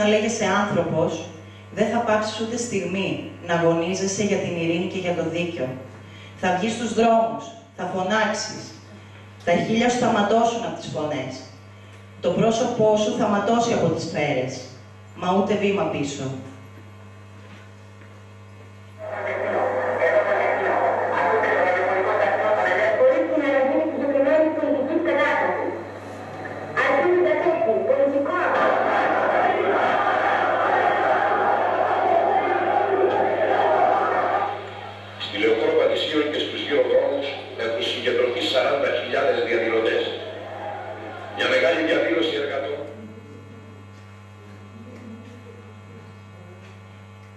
να λέγεσαι άνθρωπος, δεν θα πάψεις ούτε στιγμή να αγωνίζεσαι για την ειρήνη και για το δίκαιο. Θα βγεις στους δρόμους, θα φωνάξεις. Τα χείλια σου θα ματώσουν από τις φωνές. Το πρόσωπό σου θα ματώσει από τις σφαίρες, μα ούτε βήμα πίσω.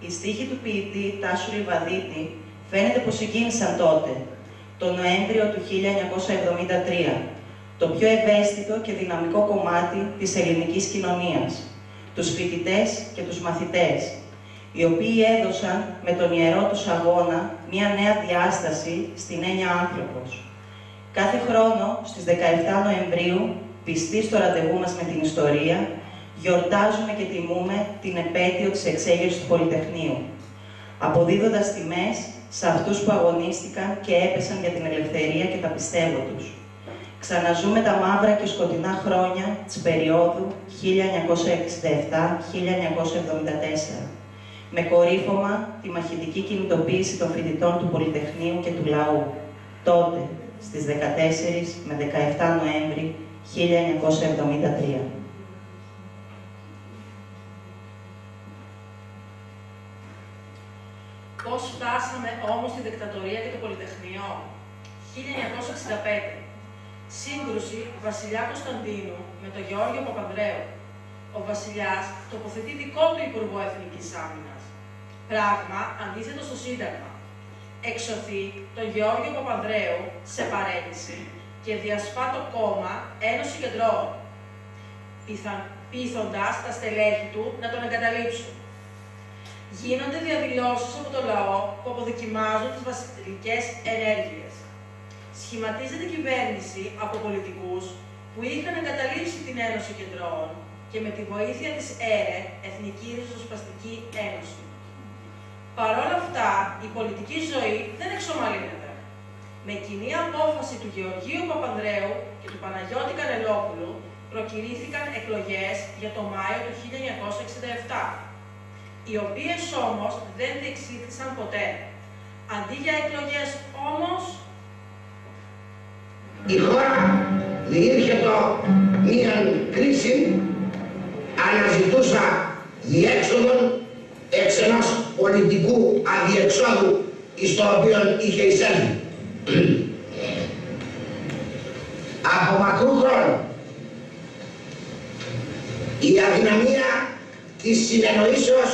Οι στίχοι του ποιητή Τάσου Λιβαδίτη φαίνεται πως συγκίνησαν τότε, τον Νοέμβριο του 1973, το πιο ευαίσθητο και δυναμικό κομμάτι της ελληνικής κοινωνίας, τους φοιτητές και τους μαθητές, οι οποίοι έδωσαν με τον ιερό τους αγώνα μια νέα διάσταση στην έννοια άνθρωπος. Κάθε χρόνο, στις 17 Νοεμβρίου, πιστοί στο ραντεβού μας με την ιστορία, γιορτάζουμε και τιμούμε την επέτειο της εξέγερσης του Πολυτεχνείου, αποδίδοντας τιμές σε αυτούς που αγωνίστηκαν και έπεσαν για την ελευθερία και τα πιστεύω τους. Ξαναζούμε τα μαύρα και σκοτεινά χρόνια της περίοδου 1967-1974, με κορύφωμα τη μαχητική κινητοποίηση των φοιτητών του Πολυτεχνείου και του λαού, τότε στις 14 με 17 Νοέμβρη 1973. Πώς φτάσαμε όμως στη δικτατορία και το Πολυτεχνείο? 1965. Σύγκρουση βασιλιά Κωνσταντίνου με τον Γεώργιο Παπανδρέου. Ο βασιλιάς τοποθετεί δικό του Υπουργό Εθνικής Άμυνας. Πράγμα αντίθετο στο Σύνταγμα. Εξωθεί τον Γεώργιο Παπανδρέου σε παρέτηση και διασπά το κόμμα Ένωση Κεντρώων, πείθοντας τα στελέχη του να τον εγκαταλείψουν. Γίνονται διαδηλώσεις από το λαό που αποδοκιμάζουν τις βασιλικές ενέργειες. Σχηματίζεται κυβέρνηση από πολιτικούς που είχαν εγκαταλείψει την Ένωση Κεντρώων και με τη βοήθεια της ΕΡΕ, Εθνική Ριζοσπαστική Ένωση. Παρ' όλα αυτά, η πολιτική ζωή δεν εξομαλύνεται. Με κοινή απόφαση του Γεωργίου Παπανδρέου και του Παναγιώτη Κανελόπουλου προκηρύχθηκαν εκλογές για το Μάιο του 1967, οι οποίες όμως δεν διεξήχθησαν ποτέ. Αντί για εκλογές όμως, η χώρα διήρχεται μία κρίση, αναζητούσα διέξοδον εξ ενός πολιτικού αδιεξόδου εις το οποίο είχε εισέλθει. Από μακρού χρόνου η αδυναμία της συνεννοήσεως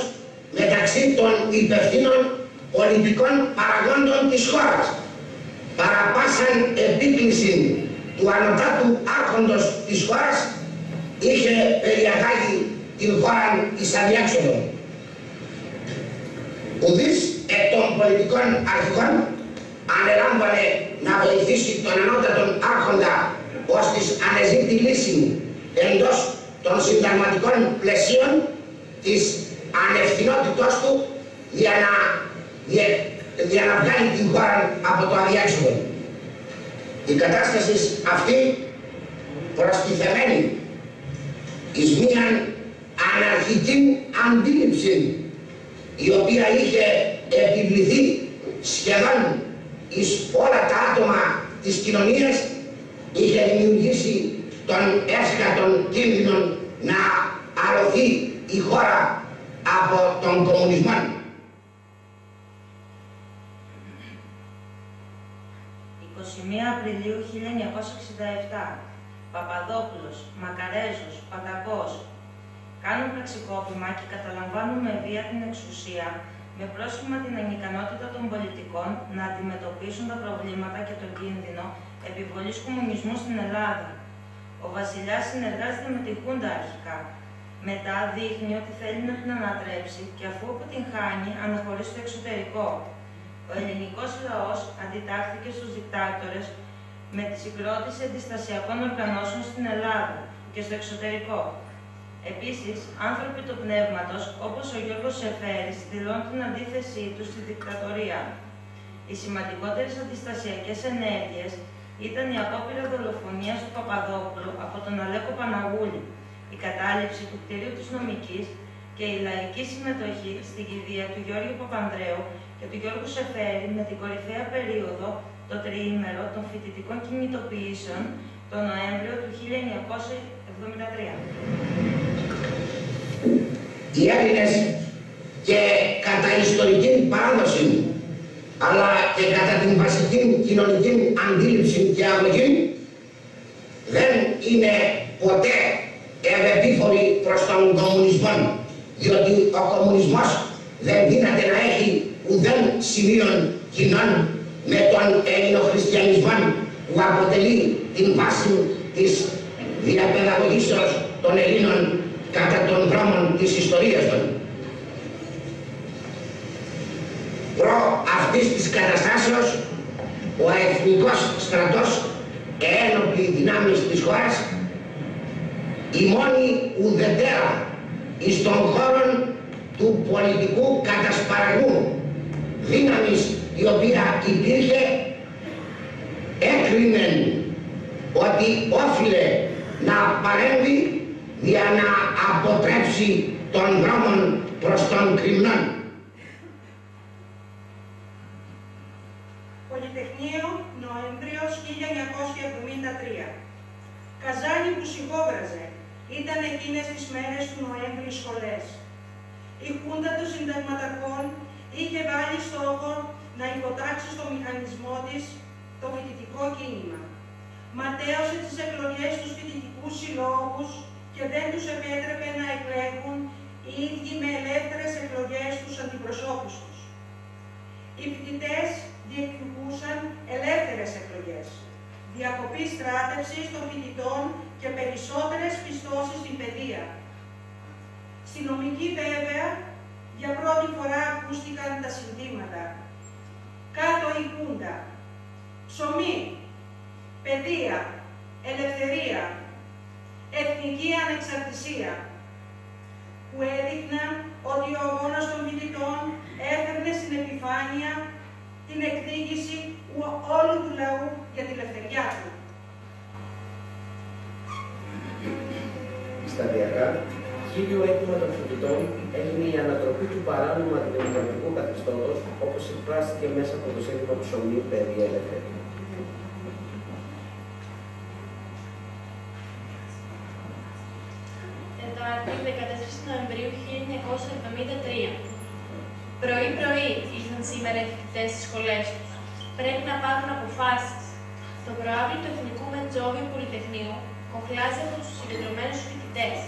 μεταξύ των υπευθύνων πολιτικών παραγόντων της χώρας παρά πάσαν επίκληση του ανωτάτου άρχοντος της χώρας είχε περιαγάγει την χώρα εις αδιέξοδο. Ουδής εκ των πολιτικών αρχικών ανελάμβανε να βοηθήσει τον ανώτατον άρχοντα ως της ανεζήτη λύση εντός των συνταγματικών πλαισίων της ανευθυνότητός του για να βγάλει την χώρα από το αδιέξοδο. Η κατάσταση αυτή προστιθεμένη εις μίαν αναρχική αντίληψη η οποία είχε επιβληθεί σχεδόν εις όλα τα άτομα της κοινωνίας, είχε δημιουργήσει τον έσχατον κίνδυνο να αρρωθεί η χώρα από τον κομμουνισμό. 21 Απριλίου 1967. Παπαδόπουλος, Μακαρέζος, Πατακός κάνουν πραξικόπημα και καταλαμβάνουν με βία την εξουσία με πρόσχημα την ανικανότητα των πολιτικών να αντιμετωπίσουν τα προβλήματα και τον κίνδυνο επιβολής κομμουνισμού στην Ελλάδα. Ο βασιλιάς συνεργάζεται με τη Χούντα αρχικά. Μετά δείχνει ότι θέλει να την ανατρέψει και αφού αποτυγχάνει αναχωρεί στο εξωτερικό. Ο ελληνικός λαός αντιτάχθηκε στους δικτάτορες με τη συγκρότηση αντιστασιακών οργανώσεων στην Ελλάδα και στο εξωτερικό. Επίσης, άνθρωποι του πνεύματος, όπως ο Γιώργος Σεφέρης, δηλώνουν την αντίθεσή τους στη δικτατορία. Οι σημαντικότερες αντιστασιακές ενέργειες ήταν η απόπειρα δολοφονίας του Παπαδόπουλου από τον Αλέκο Παναγούλη, η κατάληψη του κτηρίου της Νομικής και η λαϊκή συμμετοχή στην κηδεία του Γιώργου Παπανδρέου και του Γιώργου Σεφέρη με την κορυφαία περίοδο, το τριήμερο των φοιτητικών κινητοποιήσεων, τον Νοέμβριο του 1973. Οι Έλληνες και κατά ιστορική παράδοση, αλλά και κατά την βασική κοινωνική αντίληψη και αγωγή, δεν είναι ποτέ ευεπίφοροι προς τον κομμουνισμό, διότι ο κομμουνισμός δεν δύναται να έχει ουδέν σημείων κοινών με τον ελληνοχριστιανισμό που αποτελεί την βάση της διαπαιδαγωγήσεως των Ελλήνων κατά των δρόμων της ιστορίας των. Προ αυτής της καταστάσεως, ο εθνικός στρατός και ένοπλοι δυνάμεις της χώρας, η μόνη ουδετέρα εις των χώρων του πολιτικού κατασπαραγμού δύναμης η οποία υπήρχε, έκρινε ότι όφιλε να παρέμβει για να αποτρέψει των δρόμων προς τον κρυμνόν. Πολυτεχνείο, Νοέμβριος 1973. Καζάνι που σιγόβραζε. Ήταν εκείνες τις μέρες του Νοέμβρη σχολές. Η Χούντα των Συνταγματαρχών είχε βάλει στόχο να υποτάξει στο μηχανισμό της το φοιτητικό κίνημα. Ματέωσε τις εκλογές στους φοιτητικούς συλλόγους και δεν τους επέτρεπε να εκλέγουν οι ίδιοι με ελεύθερες εκλογές τους αντιπροσώπους τους. Οι φοιτητές διεκδικούσαν ελεύθερες εκλογές, διακοπή στράτευσης των φοιτητών και περισσότερες πιστώσεις στην παιδεία. Στη νομική βέβαια, για πρώτη φορά ακούστηκαν τα συνθήματα. Κάτω η Χούντα, ψωμί, παιδεία, ελευθερία, εθνική ανεξαρτησία, που έδειχναν ότι ο αγώνας των φοιτητών έφερνε στην επιφάνεια την εκδίκηση όλου του λαού για τη ελευθεριά του. Σταδιακά, κύριο αίτημα των φοιτητών έγινε η ανατροπή του παράνομου αντιδημοκρατικού καθεστώτος, όπως εκφράστηκε μέσα από το σύνθημα του ψωμί «Παιδεία ελεύθερη». Τετάρτη, 14 Νοεμβρίου 1973. Πρωί-πρωί ήρθαν σήμερα οι φοιτητές στις σχολές τους. Πρέπει να πάρουν αποφάσεις. Το προάβλητο του Εθνικού Μετζόβιου Πολυτεχνείου κοχλάζει από τους συγκεντρωμένους φοιτητές.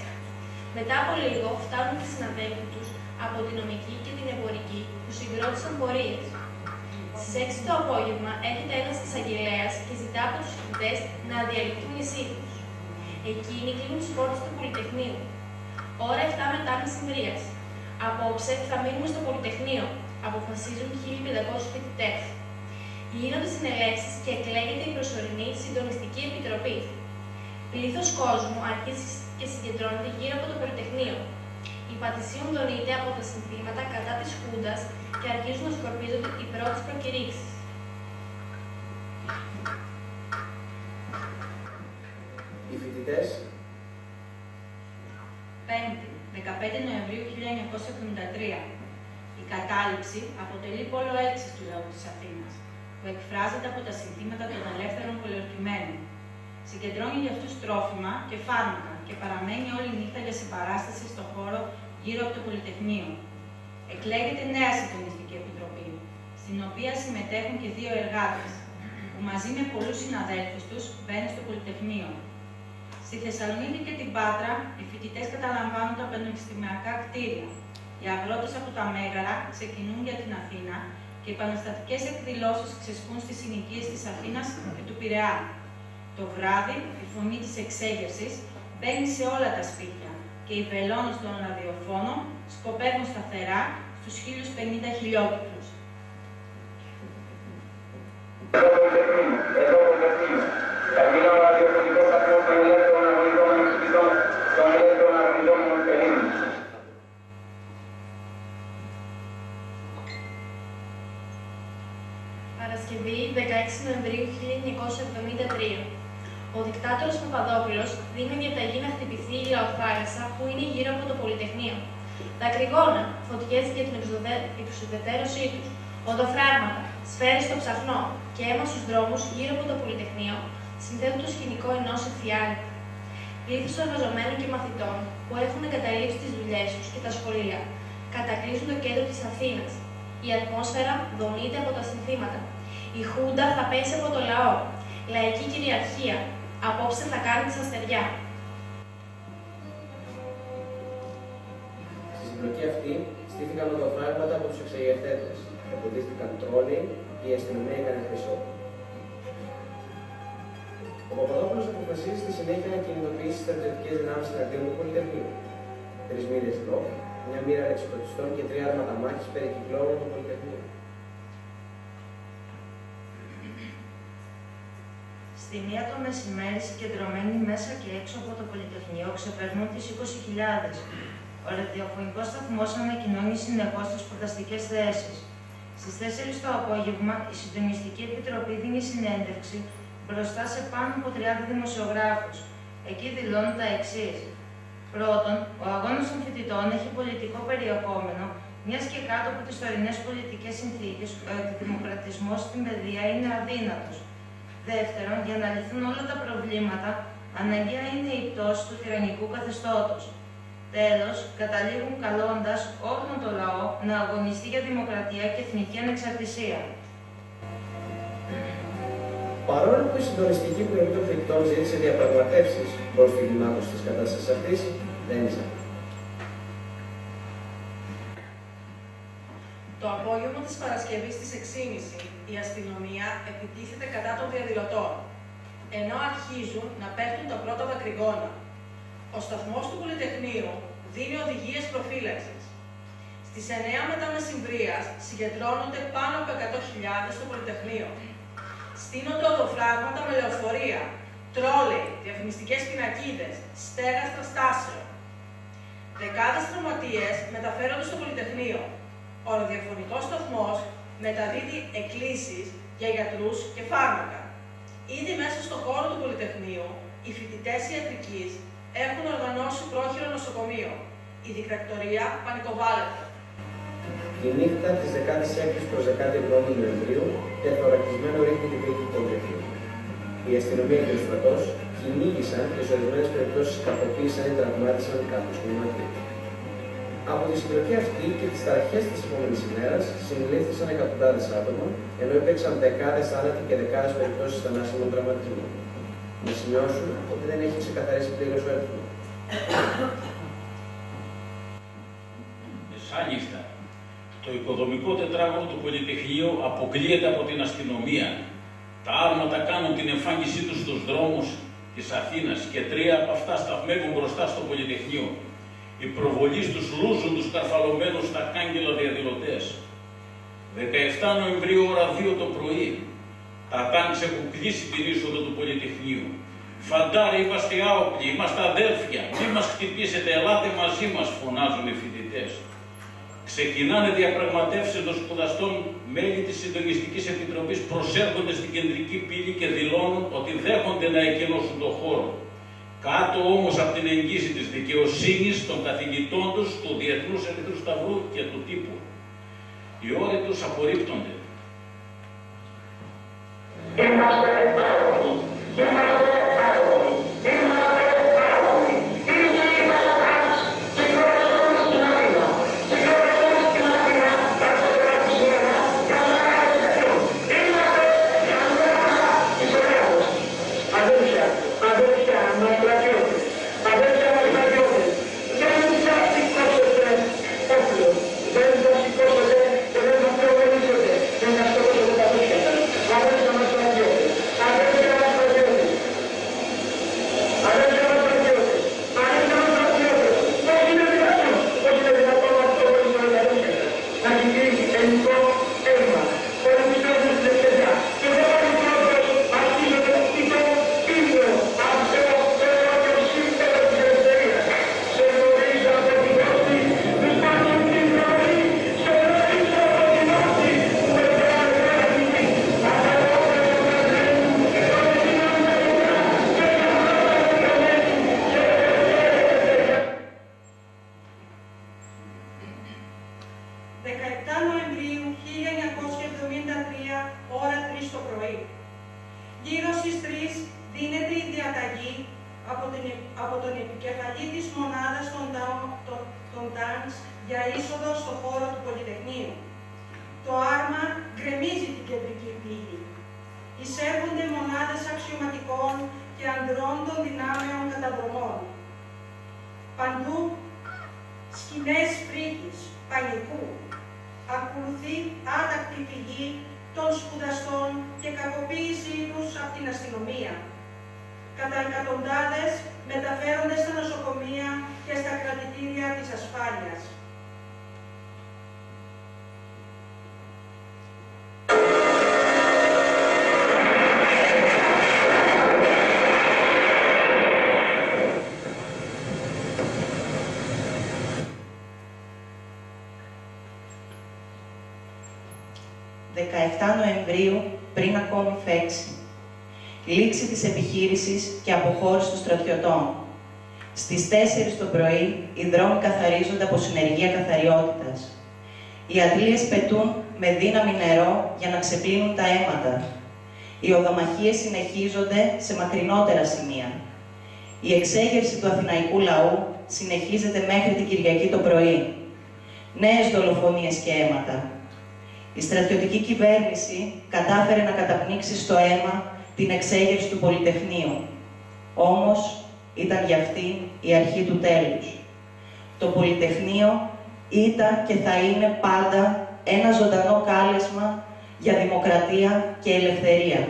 Μετά από λίγο φτάνουν οι συναδέλφοι τους από την νομική και την εμπορική που συγκρότησαν πορείες. Στις 6 το απόγευμα έρχεται ένας εισαγγελέας και ζητά από τους φοιτητές να διαλυθούν οι σύλλογοι. Εκείνοι κλείνουν τις πόρτες του Πολυτεχνείου. Ώρα 7 μετά μεσημβρίας. Απόψε θα μείνουμε στο Πολυτεχνείο, αποφασίζουν 1500 φοιτητές. Γίνονται συνελεύσεις και εκλέγεται η προσωρινή συντονιστική επιτροπή. Πλήθος κόσμου αρχίζει και συγκεντρώνεται γύρω από το Πολυτεχνείο. Η Πατησίων δονείται από τα συνθήματα κατά της Χούντας και αρχίζουν να σκορπίζονται οι πρώτες προκηρύξεις. Οι φοιτητές. Πέμπτη, 15 Νοεμβρίου 1973. Η κατάληψη αποτελεί πόλο έλξης του λαού της Αθήνας, που εκφράζεται από τα συνθήματα των ελεύθερων πολιορκημένων. Συγκεντρώνει για αυτούς τρόφιμα και φάρμακα και παραμένει όλη νύχτα για συμπαράσταση στον χώρο γύρω από το Πολυτεχνείο. Εκλέγεται νέα συντονιστική επιτροπή, στην οποία συμμετέχουν και 2 εργάτες, που μαζί με πολλούς συναδέλφους τους μπαίνουν στο Πολυτεχνείο. Στη Θεσσαλονίκη και την Πάτρα, οι φοιτητές καταλαμβάνουν τα πανεπιστημιακά κτίρια. Οι αγρότες από τα Μέγαρα ξεκινούν για την Αθήνα και οι επαναστατικές εκδηλώσεις ξεσπούν στις συνοικίες της Αθήνας και του Πειραιά. Το βράδυ, η φωνή της εξέγερσης μπαίνει σε όλα τα σπίτια και οι βελόνες των ραδιοφώνων σκοπεύουν σταθερά στους 1050 χιλιόμετρους. Terminó la ραδιοφωνικό σταθμό των ελεύθερων αγωνιζόμενων φοιτητών, των ελεύθερων αγωνιζόμενων Παρασκευή, 16 Νοεμβρίου 1973. Ο δικτάτορας Παπαδόπουλος δίνει διαταγή να χτυπηθεί η λαοθάλασσα που είναι γύρω από το Πολυτεχνείο. Δακρυγόνα, φωτιές για την εξουδετερώσή τους, οδοφράγματα, σφαίρες στο ψαχνό και αίμα στους δρόμους γύρω από το Πολυτεχνείο συνθέτουν το σκηνικό ενός εφιάλτη. Πλήθος εργαζομένων και μαθητών που έχουν εγκαταλείψει τις δουλειές τους και τα σχολεία κατακλείζουν το κέντρο της Αθήνας. Η ατμόσφαιρα δονείται από τα συνθήματα. Η Χούντα θα πέσει από το λαό. Λαϊκή κυριαρχία. Απόψε θα κάνει τη αστεριά. Στη συμπλοκή αυτή στήθηκαν οδοφράγματα από τους εξεγερθέντες. Εμποδίστηκαν τρόλοι και η αστυνομία έκανε χρυσό. Ο Παπαδόπουλος αποφασίζει στη συνέχεια να κινητοποιήσει τις στρατιωτικές δυνάμεις εναντίον του Πολυτεχνείου. 3 μοίρες λόφ, μια μοίρα λεξιπτωτιστών και 3 άρματα μάχης περικυκλώνουν το Πολυτεχνείο. Στη 1 το μεσημέρι, συγκεντρωμένοι μέσα και έξω από το Πολυτεχνείο, ξεπερνούν τις 20.000. Ο ραδιοφωνικός σταθμός ανακοινώνει συνεχώς τις σπουδαστικές θέσεις. Στις 4 το απόγευμα, η Συντονιστική Επιτροπή δίνει συνέντευξη μπροστά σε πάνω από 30 δημοσιογράφους. Εκεί δηλώνουν τα εξής. Πρώτον, ο αγώνας των φοιτητών έχει πολιτικό περιεχόμενο, μιας και κάτω από τις τωρινές πολιτικές συνθήκες, ο εκδημοκρατισμός στην παιδεία είναι αδύνατος. Δεύτερον, για να λυθούν όλα τα προβλήματα, αναγκαία είναι η πτώση του τυραννικού καθεστώτος. Τέλος, καταλήγουν καλώντας όλον τον λαό να αγωνιστεί για δημοκρατία και εθνική ανεξαρτησία. Παρόλο που η συντονιστική πλευρά των φοιτητών ζήτησε διαπραγματεύσεις προς τη κλιμάκωση της κατάστασης αυτής, δεν ήσαν. Το απόγευμα της Παρασκευής στις 6.30 η αστυνομία επιτίθεται κατά των διαδηλωτών, ενώ αρχίζουν να πέφτουν τα πρώτα δακρυγόνα. Ο σταθμός του Πολυτεχνείου δίνει οδηγίες προφύλαξης. Στις 9 μετά μεσημβρίας συγκεντρώνονται πάνω από 100.000 στο Πολυτεχνείο. Στείνονται οδοφράγματα με λεωφορεία, τρόλεϊ, διαφημιστικές πινακίδες, στέγαστρα στάσεων. Δεκάδες τραυματίες μεταφέρονται στο Πολυτεχνείο. Ο ραδιοφωνικός σταθμός μεταδίδει εκκλήσεις για γιατρούς και φάρμακα. Ήδη μέσα στο χώρο του Πολυτεχνείου, οι φοιτητές ιατρικής έχουν οργανώσει πρόχειρο νοσοκομείο. Η δικτακτορία πανικοβάλλεται. Τη νύχτα της 16ης προς 17η Νοεμβρίου, τεθωρακισμένο ρίχνει την πύλη του Πολυτεχνείου. Η αστυνομία και ο στρατός κυνήγησαν και σε ορισμένες περιπτώσεις κακοποίησαν ή τραυμάτισαν κάποιους κλιματίες. Από τη συμπλοκή αυτή και τις ταραχές της επόμενης ημέρας συνελήφθησαν εκατοντάδες άτομα, ενώ υπήρξαν δεκάδες θάνατοι και δεκάδες περιπτώσεις θανάσιμων τραυματισμών. Να σημειώσουν ότι δεν έχει ξεκαθαρίσει πλήρως ο αριθμός. Μεσάνυχτα, το οικοδομικό τετράγωνο του Πολυτεχνείου αποκλείεται από την αστυνομία. Τα άρματα κάνουν την εμφάνισή τους στους δρόμους της Αθήνας και 3 από αυτά σταθμεύουν μπροστά στο Πολυτεχνείο. Οι προβολείς τους λούζουν τους καρφαλωμένους στα κάγκελα διαδηλωτές. 17 Νοεμβρίου, ώρα 2 το πρωί, τα τάγκς έχουν κλείσει την είσοδο του Πολυτεχνείου. Φαντάροι, είμαστε άοπλοι, είμαστε αδέλφια, μη μας χτυπήσετε, ελάτε μαζί μας, φωνάζουν οι φοιτητές. Ξεκινάνε διαπραγματεύσεις των σπουδαστών, μέλη της Συντονιστικής Επιτροπής προσέρχονται στην κεντρική πύλη και δηλώνουν ότι δέχονται να εκενώσουν τον χώρο. Κάτω όμως από την εγγύηση της δικαιοσύνης των καθηγητών τους, του Διεθνούς Ερυθρού Σταυρού και του τύπου. Οι όροι τους απορρίπτονται. Είμαστε παραγωγοί. Είμαστε παραγωγοί. Είμαστε παραγωγοί. Είναι η Πασχάλης. Συγκρότησαν στην Αθήνα. Συγκρότησαν στην Αθήνα. Καθόλου σήμερα. Καθόλου σήμερα. Είμαστε για μένα ιστοριάδες. Αδέλφια, αδέλφια μας στρατιώτες. Αδέλφια μας στρατιώτες. Δεν θα σηκώσετε όπλο. Δεν θα σηκώσετε και δεν θα προβολήσετε. στις 3 δίνεται η διαταγή από τον επικεφαλή της μονάδας των ΤΑΝΣ για είσοδο στο χώρο του Πολυτεχνείου. Το άρμα γκρεμίζει την κεντρική πύλη. Εισέρχονται μονάδες αξιωματικών και ανδρών των δυνάμεων καταδρομών. Παντού σκηνές φρίκης, πανικού. Ακολουθεί άτακτη φυγή των σπουδαστών και κακοποίησή τους από την αστυνομία. Κατά εκατοντάδες μεταφέρονται στα νοσοκομεία και στα κρατητήρια της ασφάλειας. Νοεμβρίου, πριν ακόμη φέξει. Λήξη της επιχείρησης και αποχώρηση των στρατιωτών. Στις 4 το πρωί, οι δρόμοι καθαρίζονται από συνεργεία καθαριότητας. Οι αντλίες πετούν με δύναμη νερό για να ξεπλύνουν τα αίματα. Οι οδομαχίες συνεχίζονται σε μακρινότερα σημεία. Η εξέγερση του αθηναϊκού λαού συνεχίζεται μέχρι την Κυριακή το πρωί. Νέες δολοφονίες και αίματα. Η στρατιωτική κυβέρνηση κατάφερε να καταπνίξει στο αίμα την εξέγερση του Πολυτεχνείου. Όμως, ήταν για αυτή η αρχή του τέλους. Το Πολυτεχνείο ήταν και θα είναι πάντα ένα ζωντανό κάλεσμα για δημοκρατία και ελευθερία.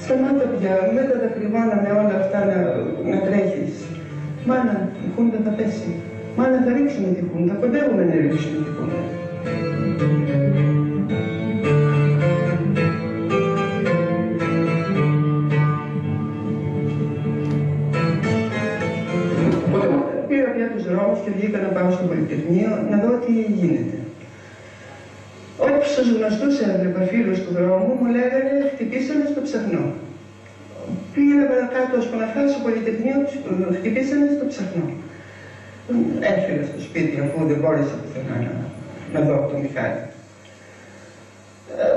Σταμάτα πια, με τα δακρυγόνα με όλα αυτά να τρέχεις. Μάνα, η χούντα θα πέσει. Μάνα, θα ρίξουμε τη χούντα, κοντεύουμε να ρίξουμε τη χούντα. Πήρα πια τους δρόμους και βγήκα να πάω στο Πολυτεχνείο να δω τι γίνεται. Όποιους γνωστούς έβλεπα φίλους του δρόμου μου λέγανε χτυπήσανε στο ψαχνό. Πήγαινα παρακάτω ώσπου να φτάσω στο Πολυτεχνείο, χτυπήσανε στο ψαχνό. Έφυγα στο σπίτι αφού δεν μπόρεσα πουθενά να δω τον Μιχάλη.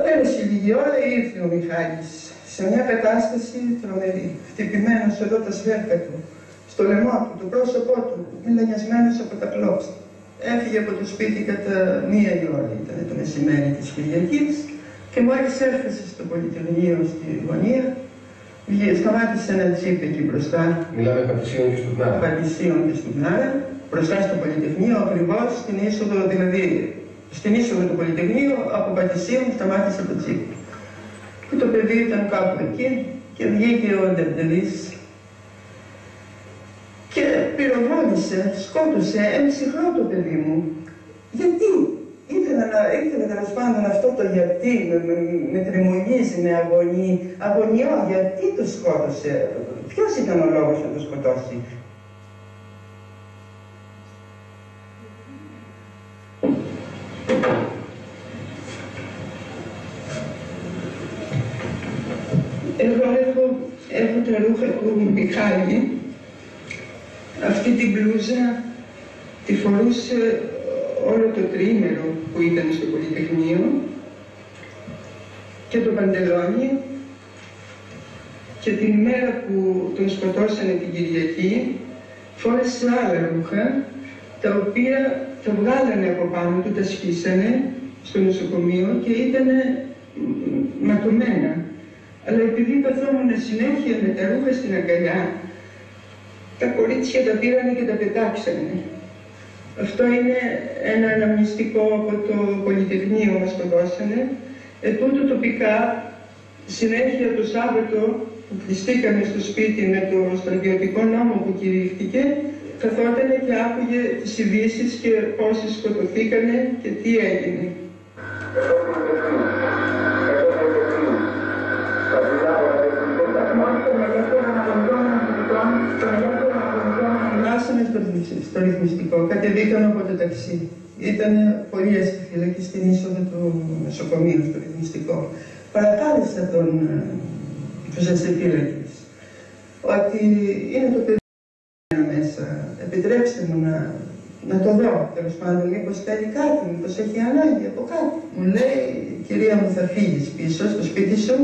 Πέρασε λίγη ώρα, ήρθε ο Μιχάλης σε μια κατάσταση τρομερή, χτυπημένος εδώ τα σβέρκα του, στο λαιμό του, το πρόσωπό του, μελανιασμένος από τα κλώψη. Έφυγε από το σπίτι κατά 1 η ώρα, ήταν το μεσημέρι της Κυριακής και μόλις έφτασε στο Πολυτεχνείο στη γωνία, σταμάτησε ένα τζιπ εκεί μπροστά. Μιλάμε Πατησίων και Στουπνάρα. Πατησίων και Στουπνάρα, μπροστά στο Πολυτεχνείο, ακριβώς στην είσοδο, δηλαδή στην είσοδο του Πολυτεχνείου, από Πατησίων σταμάτησε το τζιπ. Και το παιδί ήταν κάπου εκεί και βγήκε ο Ντεβδελής και πυροβόλησε, σκότωσε, έμψυχα το παιδί μου. Γιατί? Ήθελε τέλος πάντων αυτό το γιατί, με τριμωγίζει, με αγωνιώ, γιατί το σκότωσε. Ποιος ήταν ο λόγος να το σκοτώσει? Εγώ έχω τα ρούχα του Μιχάλη. Αυτή την μπλούζα τη φορούσε όλο το τριήμερο που ήταν στο Πολυτεχνείο και το παντελόνι και την ημέρα που τον σκοτώσανε την Κυριακή φόρεσε άλλα ρούχα τα οποία τα βγάλανε από πάνω του, τα σκίσανε στο νοσοκομείο και ήταν ματωμένα. Αλλά επειδή καθόμουν συνέχεια με τα ρούχα στην αγκαλιά, τα κορίτσια τα πήρανε και τα πετάξανε. Αυτό είναι ένα αναμνηστικό από το Πολυτεχνείο μας το δώσανε. Τούτο τοπικά, συνέχεια το Σάββατο που κλειστήκαμε στο σπίτι με το στρατιωτικό νόμο που κηρύχθηκε, καθότανε και άκουγε τις ειδήσεις και πόσοι σκοτωθήκανε και τι έγινε. Φτάσαμε στο ρυθμιστικό, κατεβήκαμε από το ταξί. Ήταν πολύ αστιφύλα και στην είσοδο του νοσοκομείου, στο ρυθμιστικό. Παρακάλεσα τον ζεστεφύλακες ότι είναι το παιδί μέσα. Επιτρέψτε μου να το δω, τέλος πάντων, μήπως θέλει κάτι, μήπως έχει ανάγκη από κάτι. Μου λέει, κυρία μου, θα φύγεις πίσω στο σπίτι σου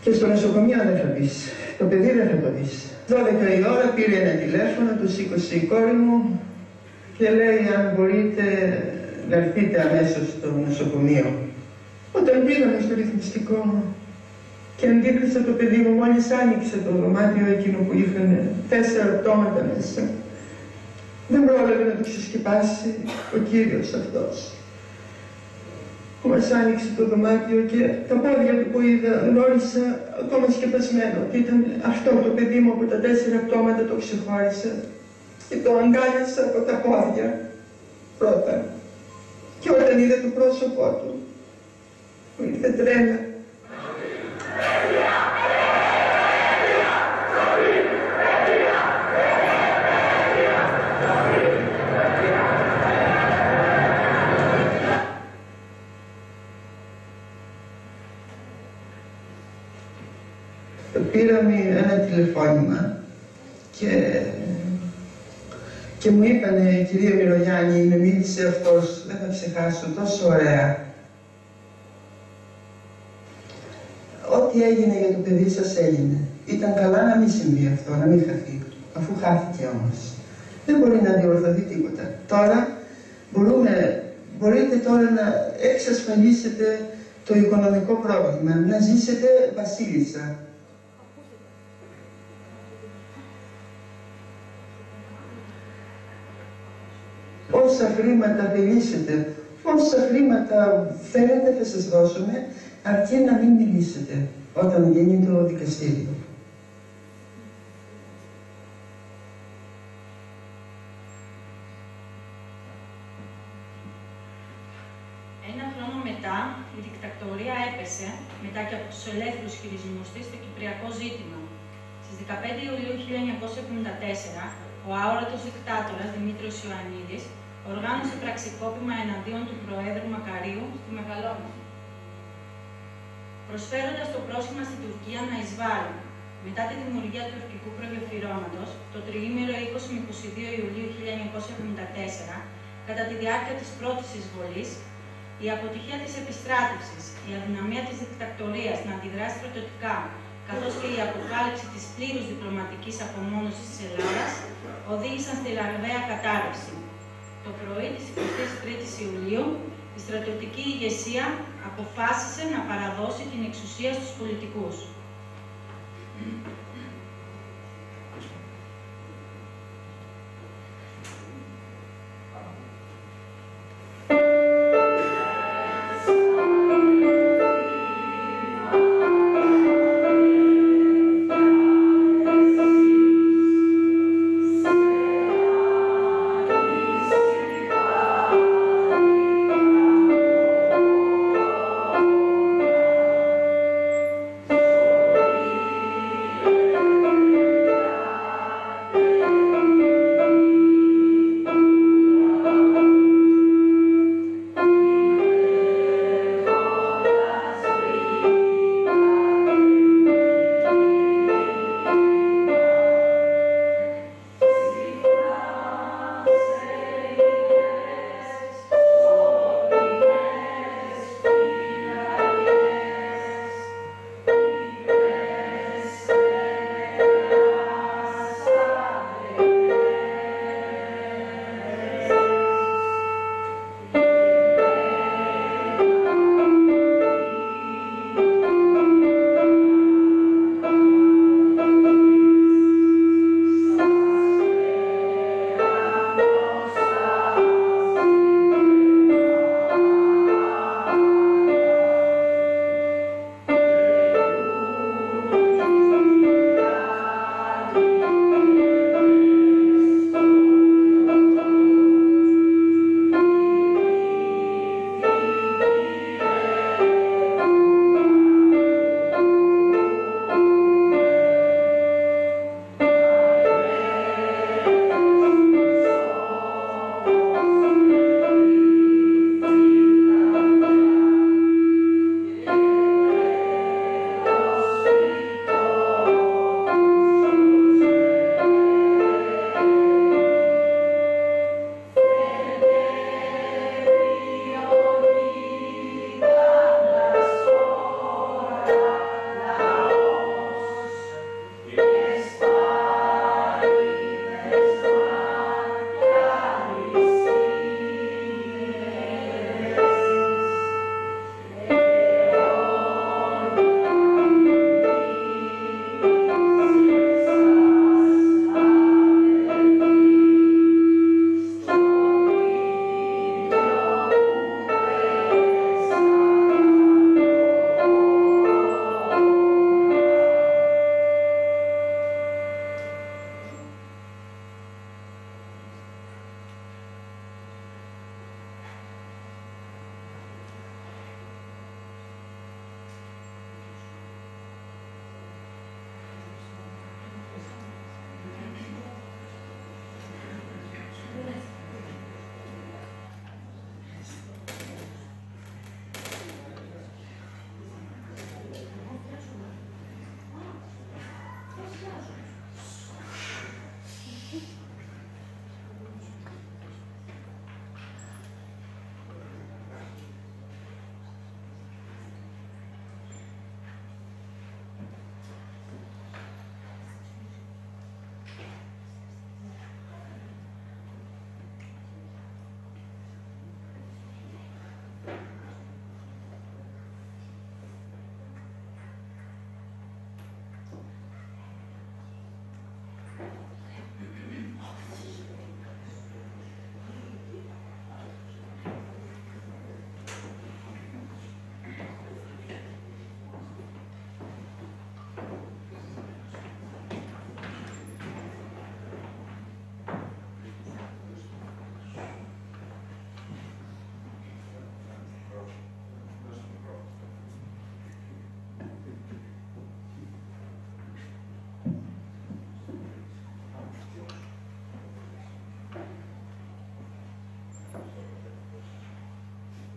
και στο νοσοκομείο δεν θα πεις. Το παιδί δεν θα το δεις. 12 η ώρα πήρε ένα τηλέφωνο, του σήκωσε η κόρη μου και λέει αν μπορείτε να έρθετε αμέσως στο νοσοκομείο. Όταν πήγαμε στο ρυθμιστικό και αντίκρισα το παιδί μου, μόλις άνοιξε το δωμάτιο εκείνο που είχαν 4 πτώματα μέσα, δεν πρόλαβε να το ξεσκεπάσει ο κύριος αυτός. Μας άνοιξε το δωμάτιο και τα πόδια του που είδα γνώρισα ακόμα σκεπασμένο ότι ήταν αυτό το παιδί μου από τα 4 πτώματα, το ξεχώρισα και το αγκάλιασα από τα πόδια πρώτα. Και όταν είδα το πρόσωπό του, μου ήρθε τρέλα. Πήραμε ένα τηλεφώνημα και μου είπανε, κυρία Μυρογιάννη, με μίλησε αυτός, δεν θα ξεχάσω, τόσο ωραία. Ό,τι έγινε για το παιδί σας έγινε. Ήταν καλά να μην συμβεί αυτό, να μην χαθεί, αφού χάθηκε όμως. Δεν μπορεί να διορθωθεί τίποτα. Τώρα μπορείτε τώρα να εξασφαλίσετε το οικονομικό πρόβλημα, να ζήσετε βασίλισσα. Όσα χρήματα θελήσετε, όσα χρήματα θέλετε θα σας δώσουμε, αρκεί να μην μιλήσετε όταν γίνει το δικαστήριο. Ένα χρόνο μετά, η δικτακτορία έπεσε, μετά και από τους ελεύθερους χειρισμούς της, στο κυπριακό ζήτημα. Στις 15 Ιουλίου 1974, ο αόρατος δικτάτορας Δημήτριος Ιωαννίδης οργάνωσε πραξικόπημα εναντίον του Προέδρου Μακαρίου στη Μεγαλόνισο, προσφέροντας το πρόσχημα στην Τουρκία να εισβάλλει. Μετά τη δημιουργία του τουρκικού προγεφυρώματος, το τριήμερο 20 με 22 Ιουλίου 1974, κατά τη διάρκεια της πρώτης εισβολής, η αποτυχία της επιστράτευσης, η αδυναμία της δικτακτορίας να αντιδράσει στρατιωτικά, καθώς και η αποκάλυψη της πλήρους διπλωματικής απομόνωσης της Ελλάδας, οδήγησαν στη ραγδαία κατάρρευση. Το πρωί της 23ης Ιουλίου, η στρατιωτική ηγεσία αποφάσισε να παραδώσει την εξουσία στους πολιτικούς.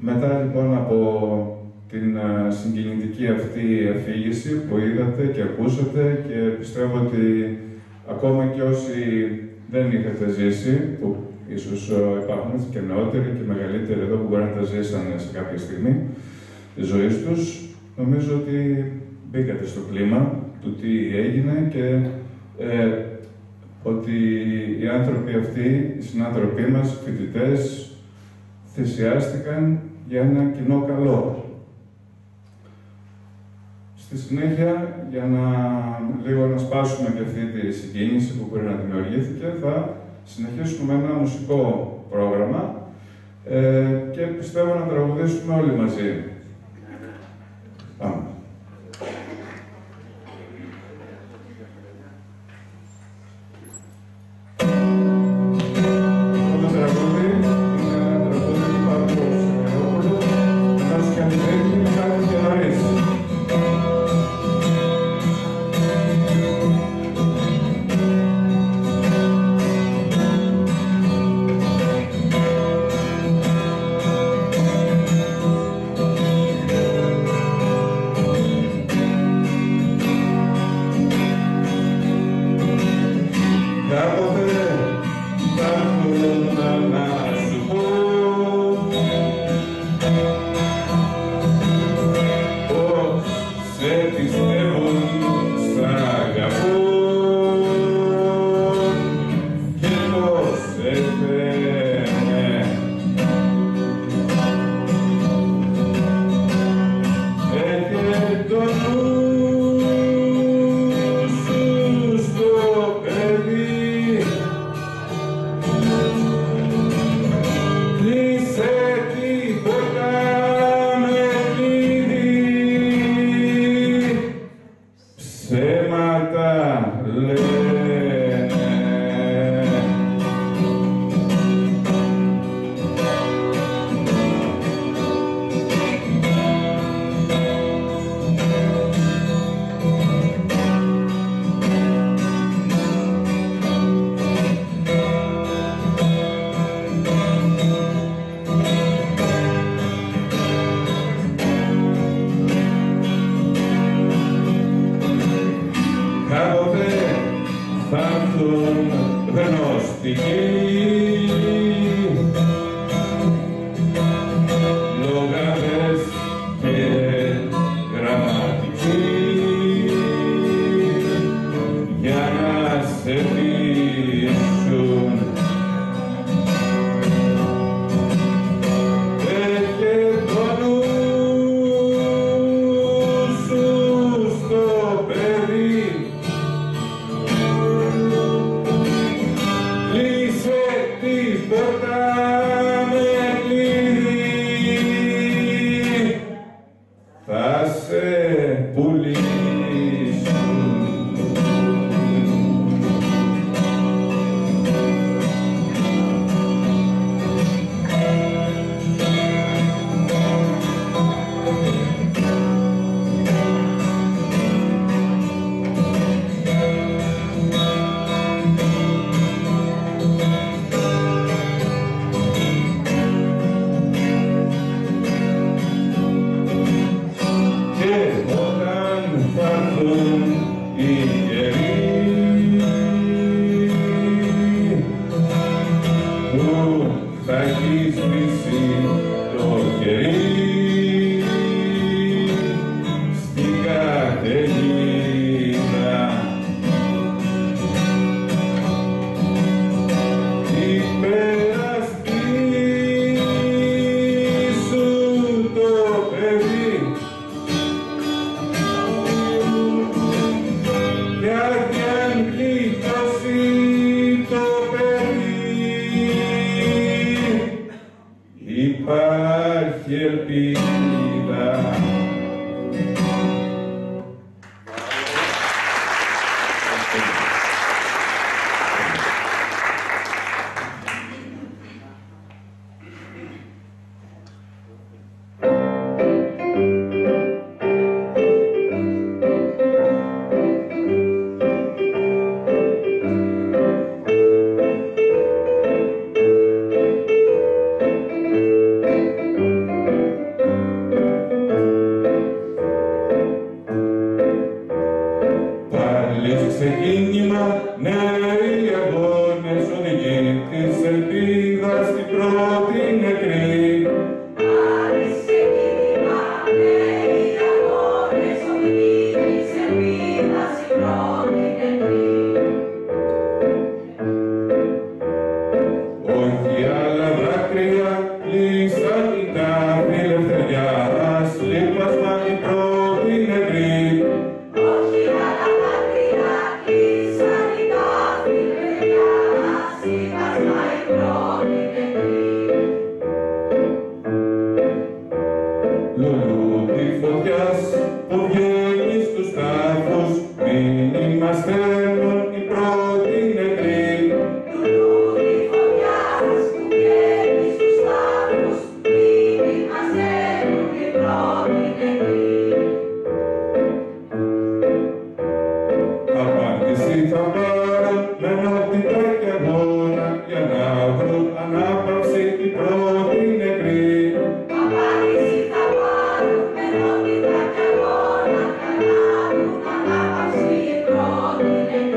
Μετά λοιπόν από την συγκινητική αυτή αφήγηση που είδατε και ακούσατε και πιστεύω ότι ακόμα και όσοι δεν είχατε ζήσει, που ίσως υπάρχουν και νεότεροι και μεγαλύτεροι εδώ που μπορεί να τα ζήσανε σε κάποια στιγμή της ζωής τους, νομίζω ότι μπήκατε στο κλίμα του τι έγινε και ότι οι άνθρωποι αυτοί, οι συνάνθρωποι μας, φοιτητές, θυσιάστηκαν για ένα κοινό καλό. Στη συνέχεια, για να σπάσουμε και αυτή τη συγκίνηση που μπορεί να δημιουργήθηκε, θα συνεχίσουμε με ένα μουσικό πρόγραμμα και πιστεύω να τραγουδήσουμε όλοι μαζί. Πάμε. Please ξεκίνημα, νέοι αγώνες οδηγεί της ελπίδας την πρώτη νεκρή. Όχι άλλα δάκρυα, κλείσαν η τάφη ελευθεριάς, λείπασμα η πρώτη νεκρή. Όχι άλλα δάκρυα, κλείσαν η τάφη ελευθεριάς, λείπασμα η πρώτη νεκρή. Λουλούδι φωτιάς που βγαίνει στους τάφους, μήνυμα στέλνουν οι πρώτοι νεκροί. Λουλούδι φωτιάς που βγαίνει στους τάφους, μήνυμα στέλνουν οι πρώτοι νεκροί. Απάντηση θα πάρω με ενότητα και αγώνα για να βρω ανάπαυση οι πρώτοι νεκροί. Απάντηση θα πάρουν με ενότητα κι αγώνα για να βρουν ανάπαυση οι πρώτοι νεκροί.